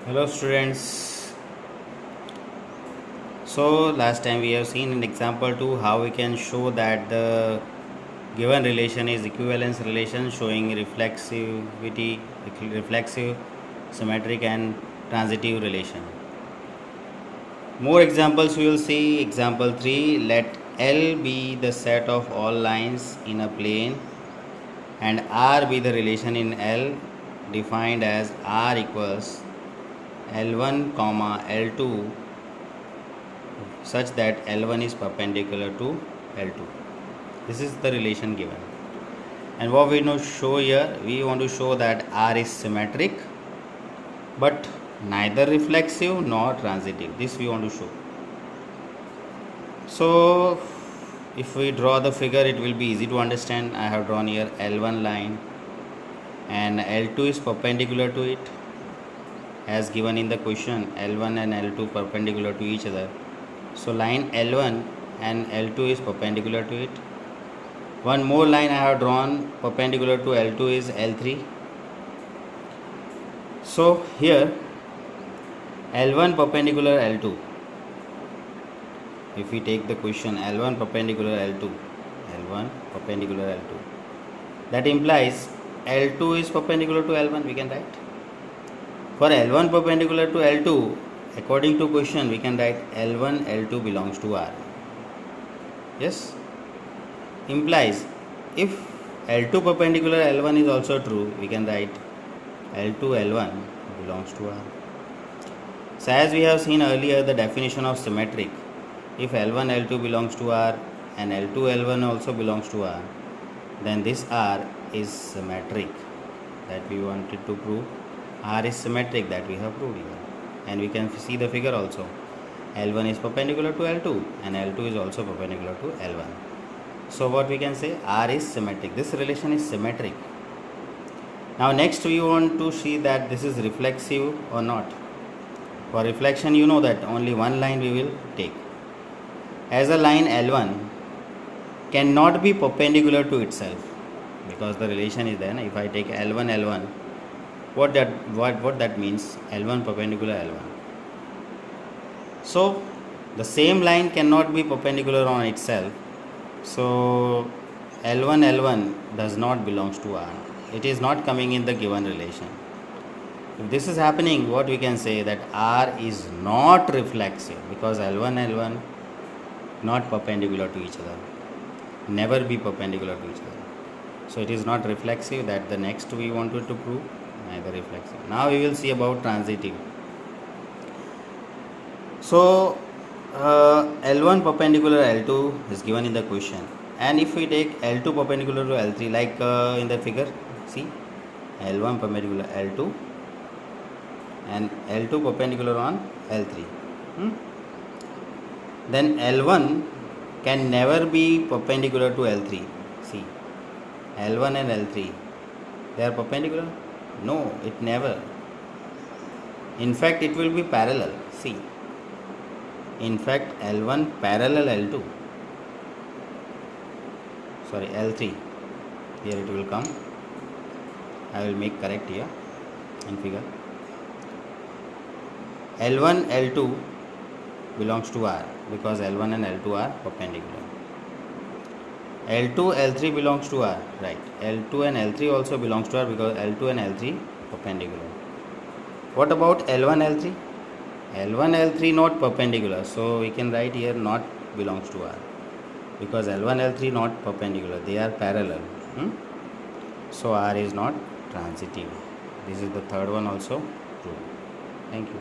Hello students. So last time we have seen in example 2 how we can show that the given relation is equivalence relation showing reflexive, symmetric and transitive relation. More examples we will see. Example 3, let L be the set of all lines in a plane and R be the relation in L defined as R equals L1 comma L2 such that L1 is perpendicular to L2. This is the relation given. And what we want to show here, we want to show that R is symmetric but neither reflexive nor transitive. This we want to show. So if we draw the figure, it will be easy to understand. I have drawn here L1 line and L2 is perpendicular to it as given in the question. L1 and L2 perpendicular to each other. So line L1 and L2 is perpendicular to it. One more line I have drawn perpendicular to L2 is L3. So here L1 perpendicular L2. If we take the question L1 perpendicular L2, L1 perpendicular L2, that implies L2 is perpendicular to L1, we can write. For L1 perpendicular to L2, according to question, we can write L1, L2 belongs to R. Yes? Implies if L2 perpendicular L1 is also true, we can write L2, L1 belongs to R. So as we have seen earlier the definition of symmetric, if L1, L2 belongs to R and L2, L1 also belongs to R, then this R is symmetric. That we wanted to prove. R is symmetric, that we have proved here. And we can see the figure also. L1 is perpendicular to L2 and L2 is also perpendicular to L1. So what we can say, R is symmetric. This relation is symmetric. Now next we want to see that this is reflexive or not. For reflection, you know that only one line we will take. As a line L1 cannot be perpendicular to itself because the relation is there. If I take L1, L1, what that means? L1 perpendicular L1. So the same line cannot be perpendicular on itself. So L1, L1 does not belongs to R. It is not coming in the given relation. If this is happening, what we can say that R is not reflexive because L1, L1 not perpendicular to each other. Never be perpendicular to each other. So it is not reflexive. That the next we wanted to prove, neither reflexive. Now we will see about transitive. So L1 perpendicular L2 is given in the question, and if we take L2 perpendicular to L3 like in the figure, see L1 perpendicular L2 and L2 perpendicular on L3, then L1 can never be perpendicular to L3. See, L1 and L3, they are perpendicular? No, it never. In fact, it will be parallel. See, in fact, L1 parallel L2. Sorry, L3. Here it will come. I will make correct here in figure. L1, L2 belongs to R because L1 and L2 are perpendicular. L2, L3 belongs to R, right? L2 and L3 also belongs to R because L2 and L3 perpendicular. What about L1, L3? L1, L3 not perpendicular, so we can write here not belongs to R because L1, L3 not perpendicular, they are parallel. So R is not transitive. This is the third one also true. Thank you.